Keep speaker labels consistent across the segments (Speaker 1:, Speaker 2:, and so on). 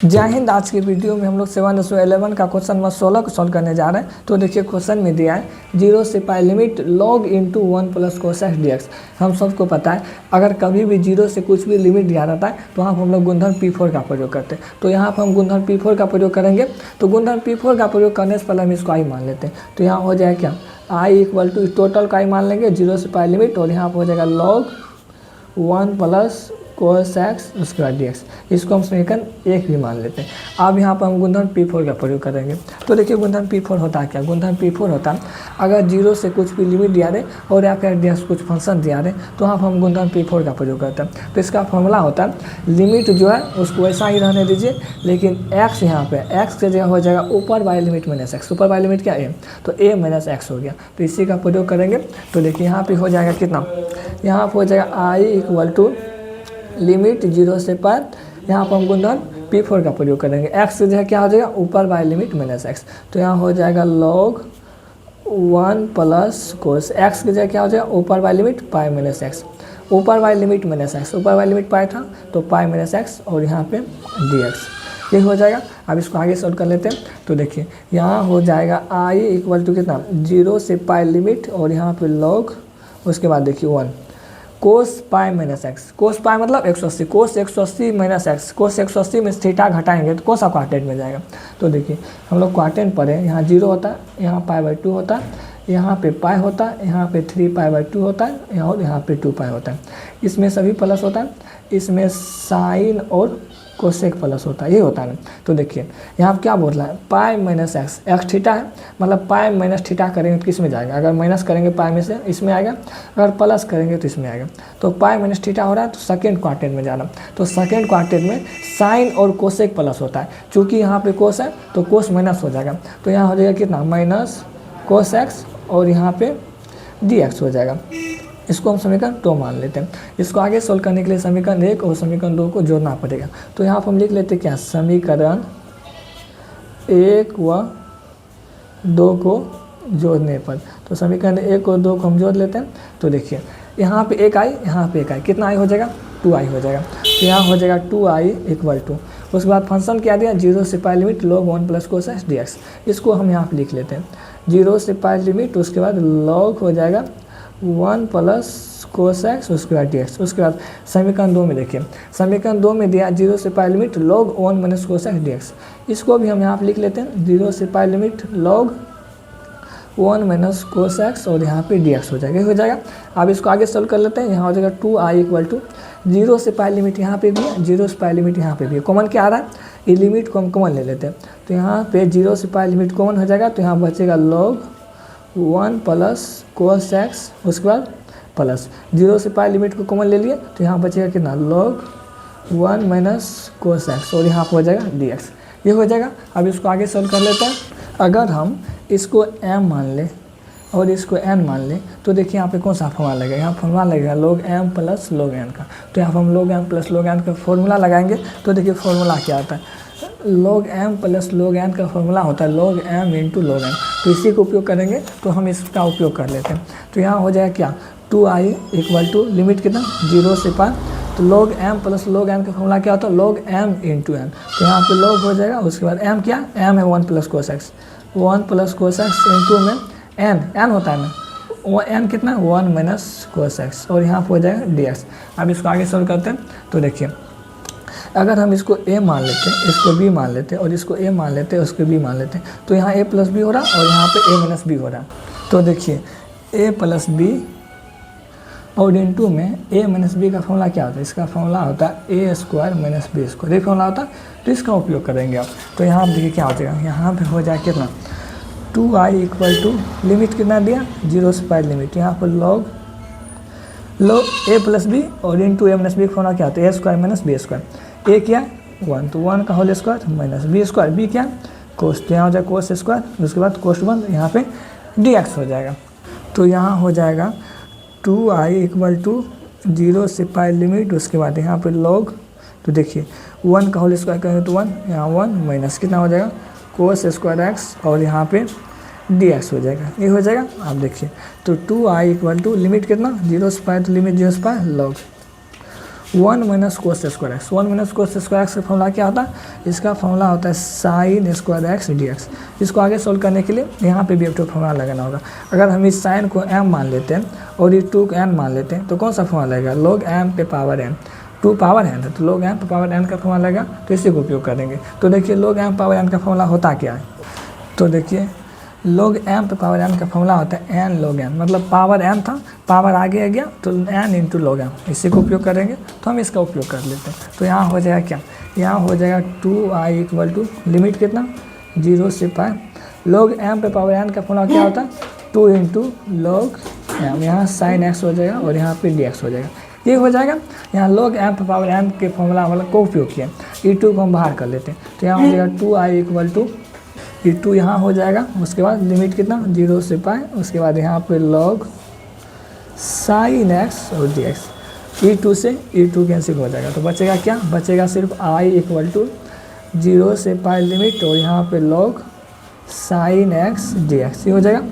Speaker 1: जय हिंद। आज की वीडियो में हम लोग 7-11 का क्वेश्चन नंबर 16 को सॉल्व करने जा रहे हैं। तो देखिए क्वेश्चन में दिया है 0 से पाई limit log into 1 plus cosec dx। हम सबको पता है अगर कभी भी 0 से कुछ भी लिमिट दिया रहता है तो वहाँ पर हम लोग गुणधर्म P4 का प्रयोग करते हैं। तो यहाँ पर हम गुणधर्म P4 का प्रयोग करेंगे। तो गुणधर्म P4 का प्रयोग करने से पहले हम इसको आई मान लेते हैं। तो यहाँ हो जाएगा क्या, आई इक्वल टू टोटल का आई मान लेंगे 0 से पाई लिमिट, और यहाँ पर हो जाएगा log 1 प्लस कोसेक उसके बाद dx। इसको हम समीकरण 1 भी मान लेते हैं। अब यहाँ पर हम गुणधर्म P4 का प्रयोग करेंगे। तो देखिए गुणधर्म P4 होता है क्या, गुणधर्म P4 होता है अगर 0 से कुछ भी लिमिट दिया रहे और या फिर dx कुछ फंक्शन दिया रहे तो वहाँ पर हम गुणधर्म P4 का प्रयोग करते हैं। तो इसका फॉर्मूला होता है लिमिट जो है उसको वैसा ही रहने दीजिए, लेकिन x यहाँ पे x की जगह हो जाएगा ऊपर वाली लिमिट माइनस एक्स। ऊपर वाली लिमिट क्या a, तो a माइनस एक्स हो गया। तो इसी का प्रयोग करेंगे। तो देखिए यहाँ पे हो जाएगा कितना, यहाँ पर हो जाएगा i इक्वल टू लिमिट 0 से पाई, यहाँ पर हम गुणधर्म P4 का प्रयोग करेंगे। x की जगह क्या हो जाएगा ऊपर बाय लिमिट माइनस एक्स। तो यहाँ हो जाएगा log 1 प्लस कोस x की जगह क्या हो जाएगा ऊपर by limit pi minus x. ऊपर बाय लिमिट माइनस एक्स, ऊपर बाय लिमिट पाई था तो पाई माइनस एक्स, और यहाँ पे dx ये हो जाएगा। अब इसको आगे सॉल्व कर लेते हैं। तो देखिए यहाँ हो जाएगा i इक्वल टू कितना 0 से पाई लिमिट, और यहाँ पे log उसके बाद देखिए 1 कोस पाई माइनस एक्स। कोस पाई मतलब 180, कोस 180 माइनस एक्स। कोस 180 में थीटा घटाएंगे तो कोसा क्वार्टेट में जाएगा। तो देखिए हम लोग क्वार्टेट पर हैं, यहाँ 0 होता है, यहाँ पाई/2 होता है, यहाँ पे पाई होता है, यहाँ पे 3 पाई/2 होता है, और यहाँ पे 2 पाई होता है। इसमें सभी प्लस होता है, इसमें साइन और कोसेक प्लस होता है, ये होता है ना। तो देखिए यहाँ पर क्या बोल रहा है पाई माइनस एक्स, एक्स थीटा है, मतलब पाई माइनस थीटा करेंगे तो किस में जाएगा, अगर माइनस करेंगे पाई में से इसमें आएगा, अगर प्लस करेंगे तो इसमें आएगा। तो पाई माइनस थीटा हो रहा है तो सेकेंड क्वार्टेट में जाना। तो सेकेंड क्वार्टेट में साइन और कोसेक प्लस होता है, चूँकि यहाँ पे कोस है तो कोस माइनस हो जाएगा। तो यहाँ हो जाएगा कितना माइनस कोस एक्स, और यहाँ पे dx हो जाएगा। इसको हम समीकरण 2 मान लेते हैं। इसको आगे सोल्व करने के लिए समीकरण 1 और समीकरण 2 को जोड़ना पड़ेगा। तो यहाँ पर हम लिख लेते हैं क्या, समीकरण 1 व 2 को जोड़ने पर। तो समीकरण 1 और 2 को हम जोड़ लेते हैं। तो देखिए यहाँ पे एक आई, यहाँ पे एक आई, कितना आई हो जाएगा 2i हो जाएगा। तो यहाँ हो जाएगा 2i इक्वल टू, उसके बाद फंक्शन क्या दिया 0 से पाई limit log 1 plus cosec dx। इसको हम यहाँ पे लिख लेते हैं 0 से पाई लिमिट, उसके बाद log हो जाएगा 1 प्लस कोसेक उसके बाद dx। उसके बाद समीकरण 2 में देखिए, समीकरण 2 में दिया 0 से पाई limit log 1 minus cosec dx। इसको भी हम यहाँ पे लिख लेते हैं 0 से पाई लिमिट log 1 माइनस कोसेक, और यहाँ पे dx हो जाएगा, ये हो जाएगा। अब इसको आगे सोल्व कर लेते हैं। यहाँ हो जाएगा 2i इक्वल टू 0 से पाई लिमिट यहाँ पे भी है, 0 से पाई लिमिट यहाँ पे भी है, कॉमन क्या आ रहा है ये लिमिट को हम कॉमन ले लेते हैं। तो यहाँ पे 0 से पाई लिमिट कॉमन हो जाएगा, तो यहाँ बचेगा log 1 प्लस कोसेक, उसके बाद प्लस 0 से पाई लिमिट को कॉमन ले लिए तो यहाँ बचेगा कितना log 1 माइनस कोसेक, और यहाँ पर हो जाएगा dx, ये हो जाएगा। अब इसको आगे सोल्व कर लेते हैं। अगर हम इसको m मान लें और इसको n मान लें तो देखिए यहाँ पे कौन सा फॉर्मूला लगेगा, यहाँ फॉर्मूला लगेगा log m plus log n का। तो यहाँ पर हम log m plus log n का फॉर्मूला लगाएंगे। तो देखिए फॉर्मूला क्या होता है, log m plus log n का फॉर्मूला होता है log m into log n। तो इसी को उपयोग करेंगे, तो हम इसका उपयोग कर लेते हैं। तो यहाँ हो जाएगा क्या 2i इक्वल टू लिमिट कितना 0 से पाई, तो log m plus log n का फॉर्मूला क्या होता है log m इंटू n। तो यहाँ पे log हो जाएगा, उसके बाद m क्या, m है 1 plus cosec, 1 plus cosec into में n होता है ना, वो n कितना 1 माइनस कोसेक, और यहाँ पर हो जाएगा dx। अब इसको आगे सोल्व करते हैं। तो देखिए अगर हम इसको a मान लेते हैं, इसको b मान लेते हैं, और इसको a मान लेते हैं, उसको b मान लेते हैं, तो यहाँ a प्लस b हो रहा है और यहाँ पे a माइनस b हो रहा है। तो देखिए a प्लस b और इंटू में a माइनस बी का फॉर्मूला क्या होता है, इसका फॉर्मूला होता है a square minus B square, ये फॉर्मूला होता है। तो इसका उपयोग करेंगे आप। तो यहाँ पर देखिए क्या हो जाएगा, यहाँ पे हो जाएगा कितना 2i इक्वल टू लिमिट कितना दिया 0 से पाई लिमिट, यहाँ पर log a प्लस बी और इंटू a माइनस बी का फॉर्मूला क्या होता है a square minus B square. a क्या 1, तो 1 का whole square minus B square, B क्या कोस, तो यहाँ हो जाएगा कोस स्क्वायर, उसके बाद कोस 1, यहाँ पे dx हो जाएगा। तो यहाँ हो जाएगा 2i इक्वल टू 0 से पाई लिमिट, उसके बाद यहाँ पे log, तो देखिए 1 का होल स्क्वायर करेंगे तो 1, यहाँ 1 माइनस कितना हो जाएगा कोस स्क्वायर एक्स, और यहाँ पे dx हो जाएगा, ये हो जाएगा। आप देखिए तो 2i इक्वल टू लिमिट कितना 0 से पाई, तो लिमिट 0 से पाई log 1 minus cos square x. 1 minus cos square x का फॉर्मूला क्या होता है? इसका फॉर्मूला होता है sine square x d x. इसको आगे सोल्व करने के लिए यहाँ पे भी एक तो फॉर्मूला लगाना होगा। अगर हम इस साइन को m मान लेते हैं और ये 2 को n मान लेते हैं तो कौन सा फॉर्मूला लगेगा? log m पे पावर n, 2 पावर n तो log m पे पावर n का फॉर्मूला लगेगा, तो इसी को उपयोग करेंगे। तो देखिए log m पावर n का फॉर्मूला होता क्या है? तो देखिए log m पे पावर n का फॉर्मूला होता है n log n, मतलब पावर n था, पावर आगे आ गया तो n इंटू log m, इसी को उपयोग करेंगे। तो हम इसका उपयोग कर लेते हैं। तो यहाँ हो जाएगा क्या? यहाँ हो जाएगा 2i इक्वल टू लिमिट कितना? 0 से पाई। log m पे पावर n का फॉर्मूला क्या होता है? 2 इंटू log m, यहाँ साइन x हो जाएगा और यहाँ पे dx हो जाएगा। ये हो जाएगा। यहाँ log m पे पावर n के फॉर्मूला वाला को उपयोग किया, e2 को हम बाहर कर लेते हैं। तो यहाँ हो जाएगा 2i इक्वल टू e2 यहाँ हो जाएगा। उसके बाद लिमिट कितना? 0 से पाई। उसके बाद यहाँ पे log साइन x और dx, e2 से e2 कैंसिल हो जाएगा। तो बचेगा क्या? बचेगा सिर्फ i इक्वल टू 0 से पाई लिमिट और यहाँ पे log साइन x dx, ये हो जाएगा।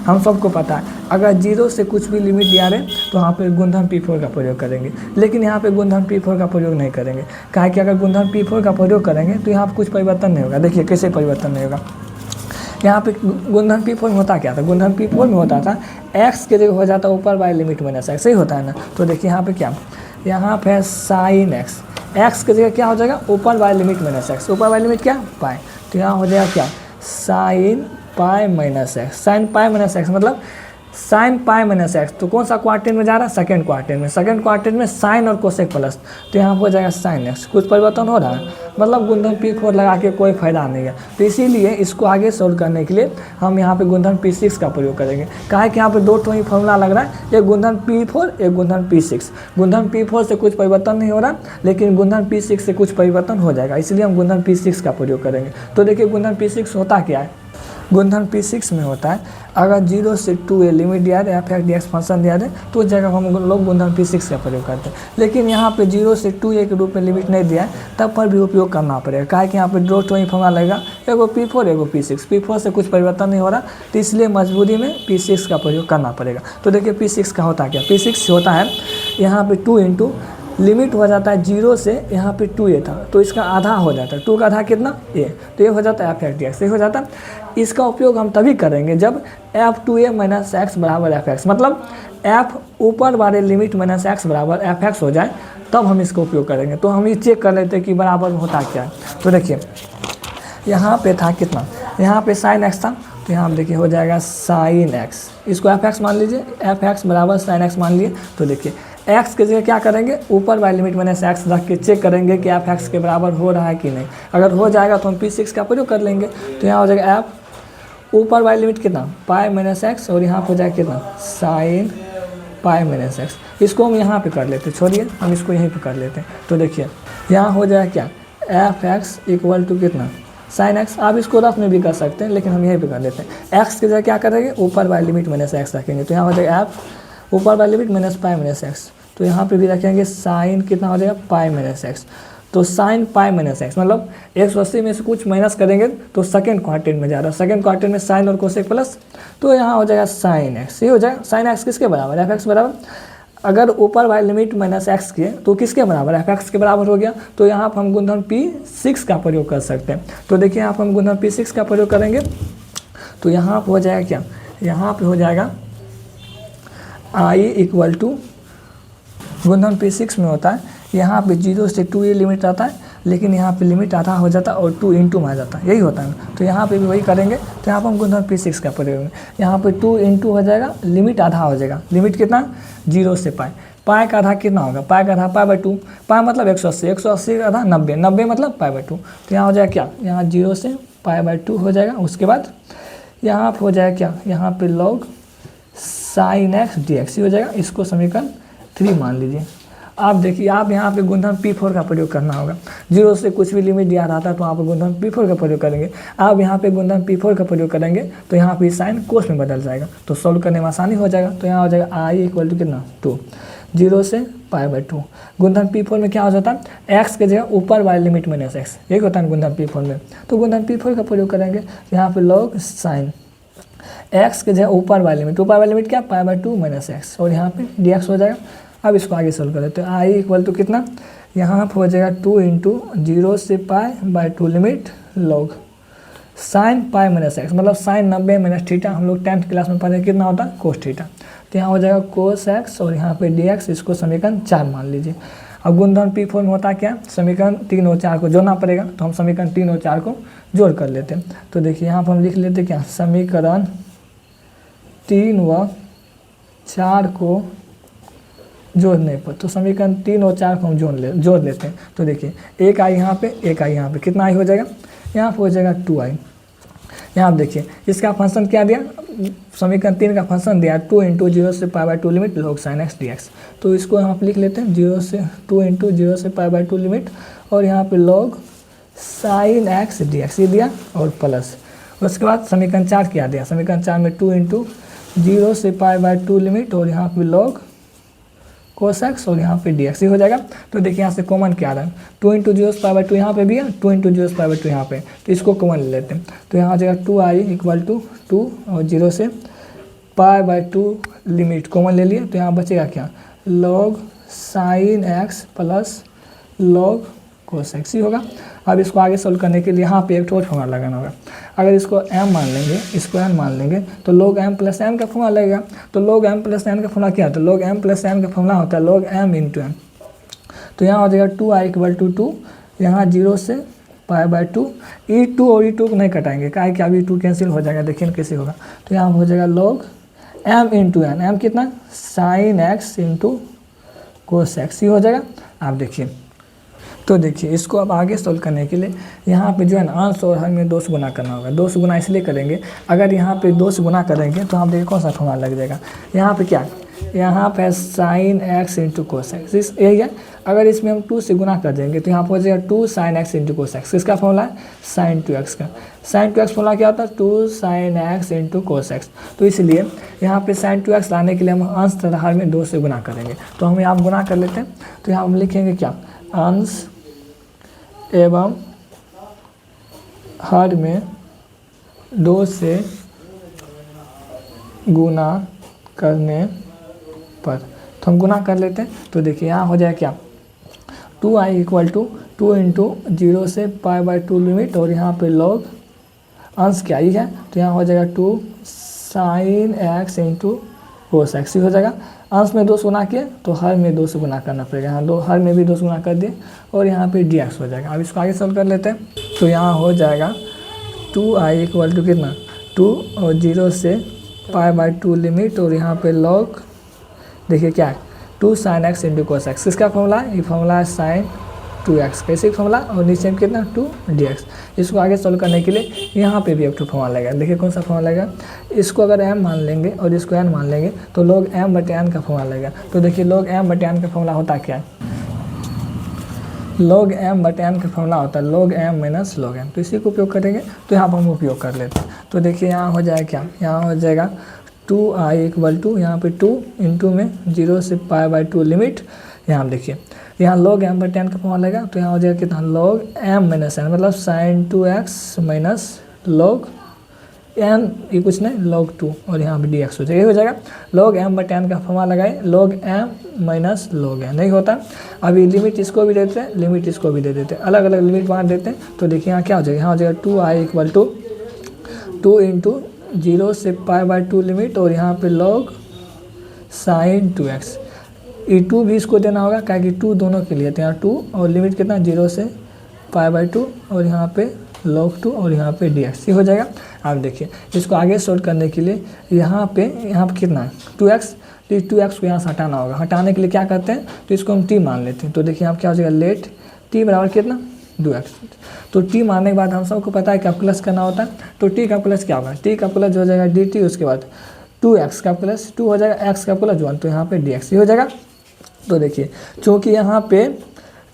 Speaker 1: हम सबको पता है अगर 0 से कुछ भी लिमिट दिया रहे तो यहाँ पे गुणधर्म P4 का प्रयोग करेंगे, लेकिन यहाँ पे गुणधर्म P4 का प्रयोग नहीं करेंगे। काहे कि अगर गुणधर्म P4 का प्रयोग करेंगे तो यहाँ पे कुछ परिवर्तन नहीं होगा। देखिए कैसे परिवर्तन नहीं होगा। यहाँ पे गुणधर्म P4 में होता क्या था? गुणधर्म P4 में होता था x के जगह हो जाता ऊपर बाय लिमिट माइनस x, सही होता है ना। तो देखिए यहाँ पे क्या, यहाँ पे साइन x के जगह क्या हो जाएगा? ऊपर बाय लिमिट माइनस x, ऊपर बाय लिमिट क्या? पाई। तो यहाँ हो जाएगा क्या? Sign pi minus x, sign pi minus x मतलब साइन पाई माइनस एक्स। तो कौन सा क्वार्टर में जा रहा है? सेकंड क्वार्टर में। सेकंड क्वार्टर में साइन और कोसेक प्लस, तो यहाँ हो जाएगा साइन एक्स। कुछ परिवर्तन हो रहा है, मतलब गुणधर्म P4 लगा के कोई फायदा नहीं है। तो इसीलिए इसको आगे सोल्व करने के लिए हम यहाँ पे गुणधर्म P6 का प्रयोग करेंगे। काहे कि यहाँ पे दो ही फॉर्मूला लग रहा है, एक गुणधर्म P4 एक गुणधर्म P6। गुणधर्म P4 से कुछ परिवर्तन नहीं हो रहा, लेकिन गुणधर्म P6 से कुछ परिवर्तन हो जाएगा, इसलिए हम गुणधर्म P6 का प्रयोग करेंगे। तो देखिए गुणधर्म P6 होता क्या है? गुणधर्म P6 में होता है अगर 0 से 2a लिमिट दिया है, f dx फंक्शन दिया है, तो उस जगह हम लोग गुणधर्म P6 का प्रयोग करते हैं। लेकिन यहाँ पे 0 से 2a के रूप में लिमिट नहीं दिया है, तब पर भी उपयोग करना पड़ेगा। काहे कि यहाँ पे दो ही फॉर्मूला लगेगा, एगो P4 एगो P6। P4 से कुछ परिवर्तन नहीं हो रहा, तो इसलिए मजबूरी में P6 का प्रयोग करना पड़ेगा। तो देखिए P6 का होता क्या? P6 होता है यहाँ पे 2 इंटू लिमिट हो जाता है 0 से, यहाँ पे 2a था तो इसका आधा हो जाता है, 2 का आधा कितना? a, तो ये हो जाता है f dx, ये हो जाता है। इसका उपयोग हम तभी करेंगे जब f2a माइनस एक्स बराबर fx, मतलब f ऊपर वाले लिमिट माइनस एक्स बराबर fx हो जाए, तब हम इसका उपयोग करेंगे। तो हम ये चेक कर लेते हैं कि बराबर होता क्या है। तो देखिए यहाँ पे था कितना? यहाँ पे साइन एक्स था, तो यहाँ देखिए हो जाएगा साइन एक्स, इसको fx मान लीजिए, fx बराबर साइन एक्स मान लिए। तो देखिए x के जगह क्या करेंगे? ऊपर वाली लिमिट माइनस एक्स रख के चेक करेंगे कि f(x) के बराबर हो रहा है कि नहीं। अगर हो जाएगा तो हम P6 का प्रयोग कर लेंगे। तो यहाँ हो जाएगा f ऊपर वाली लिमिट कितना? पाई माइनस एक्स, और यहाँ हो जाएगा कितना? Sign pi minus x. इसको हम यहाँ पे कर लेते हैं, छोड़िए हम इसको यहीं पे कर लेते हैं। तो देखिए यहाँ हो जाएगा क्या? f(x) इक्वल टू कितना? Sine x. आप इसको रफ में भी कर सकते हैं, लेकिन हम यहीं पे कर लेते हैं। x के जगह क्या करेंगे? ऊपर वाली लिमिट माइनस एक्स रखेंगे। तो यहाँ हो जाएगा f ऊपर वाली limit minus pi minus x, तो यहाँ पे भी रखेंगे साइन कितना हो जाएगा? पाई माइनस एक्स। तो साइन पाई माइनस एक्स मतलब 180 में से कुछ माइनस करेंगे तो सेकंड क्वार्टर में जा रहा है, सेकंड क्वार्टर में साइन और कोसेक प्लस, तो यहाँ हो जाएगा साइन एक्स। ये हो जाएगा साइन एक्स किसके बराबर? f(x) बराबर, अगर ऊपर वाली लिमिट माइनस एक्स की तो किसके बराबर? f(x) के बराबर हो गया। तो यहाँ पर हम गुणधर्म P6 का प्रयोग कर सकते हैं। तो देखिए यहाँ पर हम गुणधर्म P6 का प्रयोग करेंगे, तो यहाँ पर हो जाएगा क्या? यहाँ पर हो जाएगा i इक्वल टू गुणधर्म P6 में होता है यहाँ पे 0 से 2a लिमिट आता है, लेकिन यहाँ पे लिमिट आधा हो जाता है और 2 इंटू में आ जाता है, यही होता है ना। तो यहाँ पे भी वही करेंगे। तो यहाँ पर हम गुणधर्म P6 का प्रयोग करेंगे। यहाँ पे 2 इंटू हो जाएगा, लिमिट आधा हो जाएगा। लिमिट कितना? 0 से पाई। पाई का आधा कितना होगा? पाई का आधा पाई/2, पाई मतलब 180, 180 का आधा 90, 90 मतलब पाई/2। तो यहाँ हो जाएगा क्या? यहाँ 0 से पाई/2 हो जाएगा। उसके बाद यहाँ पर हो जाएगा क्या? यहाँ पे log साइन एक्स dx हो जाएगा। इसको समीकरण 3 मान लीजिए। आप देखिए आप यहाँ पे गुणधर्म P4 का प्रयोग करना होगा। 0 से कुछ भी लिमिट दिया रहता है तो यहाँ पर गुणधर्म P4 का प्रयोग करेंगे। आप यहाँ पे गुणधर्म P4 का प्रयोग करेंगे तो यहाँ पे साइन कोस में बदल जाएगा, तो सॉल्व करने में आसानी हो जाएगा। तो यहाँ हो जाएगा i इक्वल टू कितना? 2, 0 से पाई/2। गुणधर्म P4 में क्या हो जाता है? x के जगह ऊपर वाली लिमिट माइनस एक्स, यही होता है गुणधर्म P4 में। तो गुणधर्म P4 का प्रयोग करेंगे, यहाँ पे log साइन x के जगह ऊपर वाली लिमिट क्या? पाई/2 माइनस एक्स, और यहाँ पे dx हो जाएगा। अब इसको आगे सोल्व कर लेते हैं। आई इक्वल टू कितना, यहाँ पर हो जाएगा 2 इंटू 0 से π/2 limit log sine pi minus x, मतलब साइन 90 माइनस थीटा, हम लोग 10th क्लास में पढ़े कितना होता है कोस थीटा। तो यहाँ हो जाएगा कोस एक्स और यहाँ पे डी एक्स, इसको समीकरण 4 मान लीजिए। अब गुणधर्म पी फॉर्म होता क्या, समीकरण 3 और 4 को जोड़ना पड़ेगा, तो हम समीकरण 3 और 4 को जोड़ कर लेते हैं। तो देखिए यहाँ पर हम लिख लेते क्या, समीकरण 3 व 4 को जोड़ने पर, तो समीकरण 3 और 4 को हम जोड़ लेते हैं। तो देखिए एक आई यहाँ पे, एक आई यहाँ पे, कितना आई हो जाएगा, यहाँ पर हो जाएगा 2i। यहाँ आप देखिए इसका फंक्शन क्या दिया, समीकरण 3 का फंक्शन दिया 2 इंटू 0 से π/2 limit log sine x d x. तो इसको यहाँ पे लिख लेते हैं 2 इंटू 0 से π/2 लिमिट और यहाँ पे log sine x d x ये दिया और प्लस। उसके बाद समीकरण 4 क्या दिया, समीकरण 4 में 2 इंटू 0 से π/2 लिमिट और यहाँ पे लॉग कोस एक्स और यहाँ पे डी एक्स ही हो जाएगा। तो देखिए यहाँ से कॉमन क्या आ रहा है, 2 इंटू 0 से π/2 यहाँ पे भी है, 2 इंटू 0 से π/2 यहाँ पे, तो इसको कॉमन ले लेते हैं। तो यहाँ आ जाएगा 2i इक्वल टू 2 और 0 से π/2 लिमिट कॉमन ले लिए, तो यहाँ बचेगा क्या, log sine x plus log cos x ही होगा। अब इसको आगे सोल्व करने के लिए यहाँ पे एक और फॉर्मूला लगाना होगा। अगर इसको m मान लेंगे, इसको n मान लेंगे, तो log m प्लस n का फॉर्मूला लगेगा। तो log m प्लस n का फॉर्मूला क्या होता है, log m प्लस n का फॉर्मूला होता है log m इंटू n। तो यहाँ हो जाएगा 2i इक्वल टू 2, यहाँ 0 से π/2, e2 और e2 को नहीं कटाएंगे, क्या है कि अभी 2 कैंसिल हो जाएगा, देखिए कैसे होगा। तो यहाँ हो जाएगा log m into n, m कितना, sine x into cos x ही हो जाएगा। आप देखिए, तो देखिए इसको अब आगे सोल्व करने के लिए यहाँ पे जो है ना अंश और हर में 2 से गुना करना होगा। 2 से गुना इसलिए करेंगे, अगर यहाँ पे 2 से गुना करेंगे तो आप देखिए कौन सा फॉर्मूला लग जाएगा। यहाँ पे क्या, यहाँ पे sign x into cos x, यही है। अगर इसमें हम 2 से गुना कर देंगे तो यहाँ पर हो जाएगा 2 sine x into cos x. किसका फॉर्मूला है, साइन 2x का। साइन 2x फॉर्मूला क्या होता है, 2 sine x into cos x. तो इसलिए यहाँ पे साइन 2x लाने के लिए हम अंश तथा हर में 2 से गुना करेंगे। तो हम यहाँ गुना कर लेते हैं, तो यहाँ हम लिखेंगे क्या, अंश एवं हर में 2 से गुना करने पर, तो हम गुना कर लेते हैं। तो देखिए यहाँ हो जाए क्या, 2i इक्वल टू 2 इंटू 0 से π/2 लिमिट और यहाँ पे लॉग अंश क्या ही है, तो यहाँ हो जाएगा 2 sine x into cos x ही हो जाएगा। अंश में 2 से गुना किए तो हर में 2 से गुना करना पड़ेगा, यहाँ 2 हर में भी 2 से गुना कर दिए और यहाँ पे डी एक्स हो जाएगा। अब इसको आगे सोल्व कर लेते हैं। तो यहाँ हो जाएगा 2i इक्वल टू कितना, 2 और 0 से π/2 लिमिट और यहाँ पे लॉग, देखिए क्या है, 2 sine x into cos x. किसका फॉर्मूला है, ये फॉर्मूला है साइन 2x, कैसे फॉर्मूला, और नीचे में कितना 2 dx। इसको आगे सोल्व करने के लिए यहाँ पे भी एक फॉर्मूला लगेगा। देखिए कौन सा फॉर्मूला लगेगा, इसको अगर m मान लेंगे और इसको n मान लेंगे तो log m/n का फॉर्मूला लगेगा। तो देखिए log m/n का फॉर्मूला होता क्या है, log m/n का फॉर्मूला होता है log m minus log m। तो इसी को उपयोग करेंगे, तो यहाँ पर हम उपयोग कर लेते हैं। तो देखिए यहाँ हो जाएगा क्या, यहाँ हो जाएगा 2i इक्वल टू यहाँ पे 2 इंटू में 0 से π/2 लिमिट, यहाँ देखिए यहाँ log m/n का फॉर्मूला लगेगा। तो यहाँ हो जाएगा कितना, log m माइनस n, मतलब sine 2x minus log n, ये कुछ नहीं log 2 और यहाँ पे dx हो जाएगा, ये हो जाएगा। log m/n का फॉर्मूला लगाए log m minus log n, नहीं होता। अभी लिमिट इसको भी देते हैं, लिमिट इसको भी दे देते हैं, अलग अलग लिमिट बांट देते हैं। तो देखिए यहाँ क्या हो जाएगा, यहाँ हो जाएगा 2i इक्वल टू 2 इंटू 0 से π/2 लिमिट और यहाँ पे log साइन 2x, ये 2 भी इसको देना होगा, क्या कि 2 दोनों के लिए, तो यहाँ 2 और लिमिट कितना 0 से π/2 और यहाँ पे log 2 और यहाँ पे dx, ये हो जाएगा। आप देखिए इसको आगे सोल्व करने के लिए यहाँ पे कितना है 2x, तो 2x को यहाँ से हटाना होगा। हटाने के लिए क्या करते हैं, तो इसको हम t मान लेते हैं। तो देखिए यहाँ क्या हो जाएगा, लेट t बराबर कितना 2x। तो t मारने के बाद हम सबको पता है क्या प्लस करना होता है, तो t का प्लस क्या होगा, t का प्लस हो जाएगा dt, उसके बाद 2x का प्लस 2 हो जाएगा, x का प्लस 1, तो यहाँ पे dx ही हो जाएगा। तो देखिए चूँकि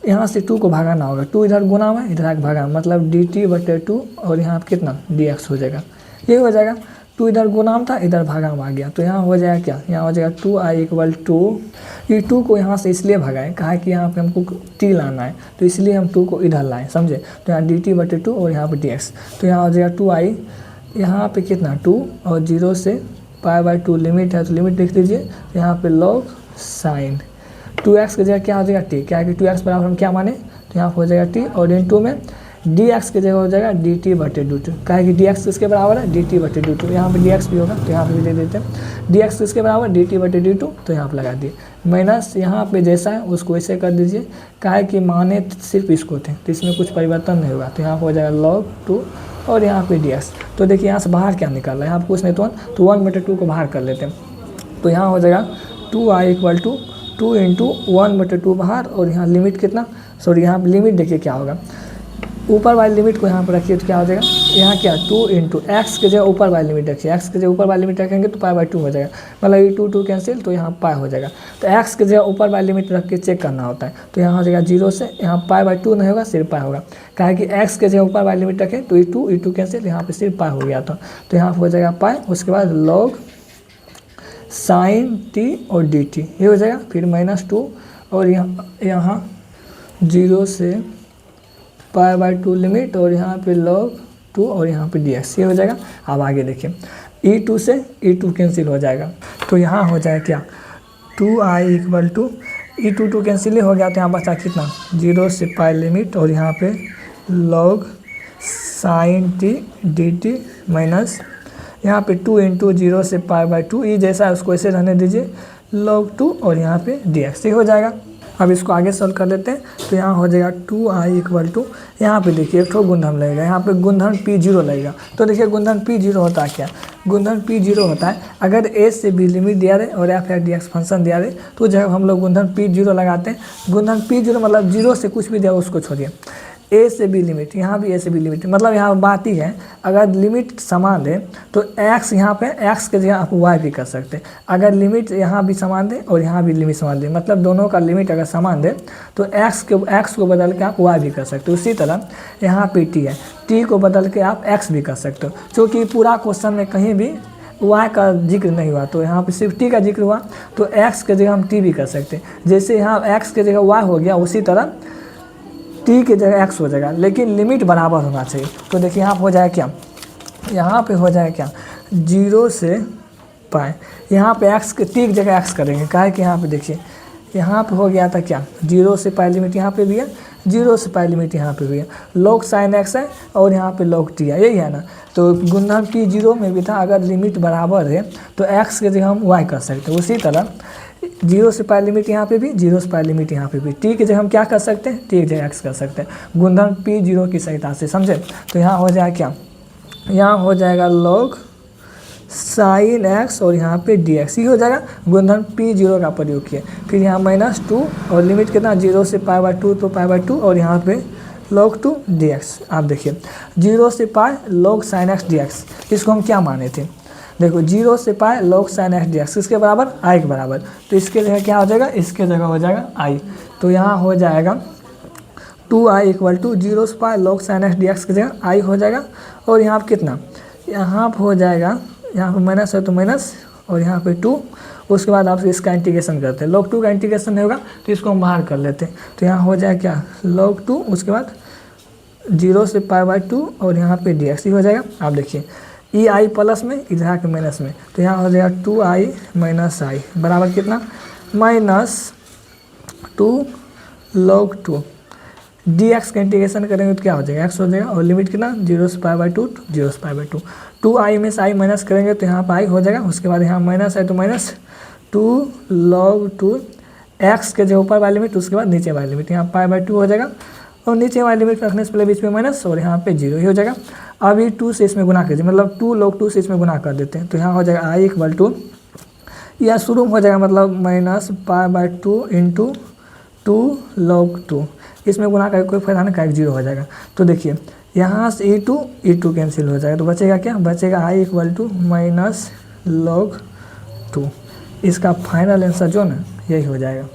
Speaker 1: यहाँ से 2 को भागाना होगा, 2 इधर गुना हुआ है, इधर आके भागा, मतलब dt/2 और यहाँ कितना dx हो जाएगा, ये हो जाएगा। 2 इधर गुना था, इधर भागा आ गया, तो यहाँ हो जाएगा क्या, यहाँ हो जाएगा 2i इक्वल टू, ये 2 को यहाँ से इसलिए भगाएं, कहा कि यहाँ पे हमको t लाना है, तो इसलिए हम 2 को इधर लाएं, समझे। तो यहाँ dt/2 और यहाँ पे dx, तो यहाँ हो जाएगा 2i, यहाँ पे कितना 2 और 0 से π/2 लिमिट है, तो लिमिट लिख लीजिए। यहाँ पे log साइन 2x की जगह क्या हो जाएगा टी, क्या है कि 2x बराबर हम क्या माने, तो यहाँ हो जाएगा टी, और इन टू में dx की जगह हो जाएगा dt बटे dt, क्या है कि dx किसके बराबर है, dt बटे dt, यहाँ पे dx भी होगा तो यहाँ पे भी दे देते हैं, dx किसके बराबर dt बटे dt, तो यहाँ पे लगा दिए, माइनस यहाँ पे जैसा है उसको ऐसे कर दीजिए, क्या है कि माने सिर्फ इसको थे तो इसमें कुछ परिवर्तन नहीं होगा, तो यहाँ पे हो जाएगा log 2 और यहाँ पे dx। तो देखिए यहाँ से बाहर क्या निकल रहा है, यहाँ पे कुछ नहीं तो 1 बटे 2 को बाहर कर लेते हैं, तो यहाँ हो जाएगा 2i इक्वल टू 2 इंटू 1 बटे 2 बाहर, और यहाँ लिमिट कितना, सॉरी यहाँ पे लिमिट देखिए क्या होगा, ऊपर वाली लिमिट को यहाँ पर रखिए तो क्या हो जाएगा, यहाँ क्या 2 इंटू एक्स की जगह ऊपर वाली लिमिट रखिए, एक्स की जगह ऊपर वाली लिमिट रखेंगे तो पाई बाई 2 हो जाएगा, मतलब ये 2 कैंसिल तो यहाँ पाई हो जाएगा, तो एक्स की जगह ऊपर वाली लिमिट रख के चेक करना होता है, तो यहाँ हो जाएगा 0 से यहाँ पाई बाई 2 नहीं होगा, सिर्फ पाई होगा, क्या है कि एक्स की जगह ऊपर वाली लिमिट रखें तो ये 2 कैंसिल, यहाँ पर सिर्फ पाई हो गया था, तो यहाँ हो जाएगा पाई, उसके बाद लॉग साइन टी और डी टी ये हो जाएगा, फिर -2 और यहाँ 0 से पाई बाई 2 लिमिट, और यहाँ पे log 2 और यहाँ पे dx ये हो जाएगा। अब आगे देखिए e2 से e2 कैंसिल हो जाएगा, तो यहाँ हो जाएगा क्या 2i equal to e2 cancel हो गया, तो यहाँ बचा कितना 0 से पाई लिमिट, और यहाँ पे log sine T D T minus यहाँ पे 2 इंटू 0 से पाई बाई 2 ई जैसा है उसको ऐसे रहने दीजिए log 2 और यहाँ पे dx ये हो जाएगा। अब इसको आगे सॉल्व कर लेते हैं, तो यहाँ हो जाएगा 2i इक्वल टू, यहाँ पे देखिए एक ठो गुणधर्म लगेगा, यहाँ पे गुणधर्म p0 लगेगा, तो देखिए गुणधर्म p0 होता है क्या, गुणधर्म p0 होता है अगर a से b लिमिट दिया रहे और f dx फंक्शन दिया रहे तो जब हम लोग गुणधर्म p0 लगाते हैं, गुणधर्म p0 मतलब 0 से कुछ भी दिया उसको छोड़िए, a से b लिमिट, यहाँ भी a से b लिमिट, मतलब यहाँ बात ही है अगर लिमिट समान दे तो x यहाँ पे x के जगह आप y भी कर सकते हैं, अगर लिमिट यहाँ भी समान दे और यहाँ भी लिमिट समान दे, मतलब दोनों का लिमिट अगर समान दे तो x को बदल के आप y भी कर सकते हो। उसी तरह यहाँ पे t है, t को बदल के आप x भी कर सकते हो, क्योंकि पूरा क्वेश्चन में कहीं भी y का जिक्र नहीं हुआ, तो यहाँ पे सिर्फ t का जिक्र हुआ, तो x के जगह हम t भी कर सकते हैं, जैसे यहाँ x के जगह y हो गया उसी तरह t की जगह x हो जाएगा, लेकिन लिमिट बराबर होना चाहिए। तो देखिए यहाँ हो जाएगा क्या, यहाँ पे हो जाएगा क्या 0 से पाई, यहाँ पे x के t की जगह x करेंगे, क्या है कि यहाँ पे देखिए यहाँ पे हो गया था क्या 0 से पाई लिमिट यहाँ पे भी है, 0 से पाई लिमिट यहाँ पे भी है, log साइन x है और यहाँ पे log t है, यही है ना। तो गुणधर्म p0 में भी था अगर लिमिट बराबर है तो x की जगह हम y कर सकते हैं। उसी तरह 0 से पाई लिमिट यहाँ पे भी, 0 से पाई लिमिट यहाँ पे भी, t की जगह हम क्या कर सकते हैं, t की जगह x कर सकते हैं गुणधर्म p0 की सहायता से, समझे। तो यहाँ हो जाएगा क्या, यहाँ हो जाएगा log साइन x और यहाँ पे dx ये हो जाएगा, गुणधर्म p0 का प्रयोग किए, फिर यहाँ -2 और लिमिट कितना 0 से पाई बाई 2 तो पाई बाई 2 और यहाँ पे log 2 dx। आप देखिए 0 से पाई log साइन x dx, इसको हम क्या माने थे, देखो 0 से पाई log साइन x dx किसके बराबर, i के बराबर, तो इसके जगह क्या हो जाएगा, इसके जगह हो जाएगा i, तो यहाँ हो जाएगा 2i इक्वल टू 0 से पाई log साइन x dx की जगह i हो जाएगा, और यहाँ पर कितना, यहाँ पर हो जाएगा, यहाँ पर माइनस है तो माइनस और यहाँ पे 2, उसके बाद आप इसका इंटीग्रेशन करते हैं, log 2 का इंटीग्रेशन नहीं होगा तो इसको हम बाहर कर लेते हैं, तो यहाँ हो जाएगा क्या log 2 उसके बाद 0 से पाई बाई 2 और यहाँ पे dx हो जाएगा। आप देखिए ई आई प्लस में इधर के माइनस में, तो यहाँ हो जाएगा 2i माइनस आई बराबर कितना -2 log 2 dx का इंटीग्रेशन करेंगे तो क्या हो जाएगा x हो जाएगा, और लिमिट कितना 0 से पाई बाई 2 0 से पाई बाई 2, 2i में से i माइनस करेंगे तो यहाँ पर i हो जाएगा, उसके बाद यहाँ माइनस है तो -2 log 2 x के जो ऊपर वाली लिमिट उसके बाद नीचे वाली लिमिट, यहाँ पाई बाई 2 हो जाएगा, और नीचे वाली लिमिट रखने से पहले बीच में माइनस और यहाँ पे 0 ही हो जाएगा। अब ये 2 से इसमें गुना कीजिए, मतलब 2 log 2 से इसमें गुना कर देते हैं, तो यहाँ हो जाएगा i इक्वल टू, यह शुरू हो जाएगा मतलब -पाई/2 इंटू 2 log 2, इसमें गुना करके कोई फायदा नहीं, 0 हो जाएगा। तो देखिए यहाँ से e2 कैंसिल हो जाएगा, तो बचेगा क्या, बचेगा i इक्वल टू -log 2, इसका फाइनल आंसर जो ना यही हो जाएगा।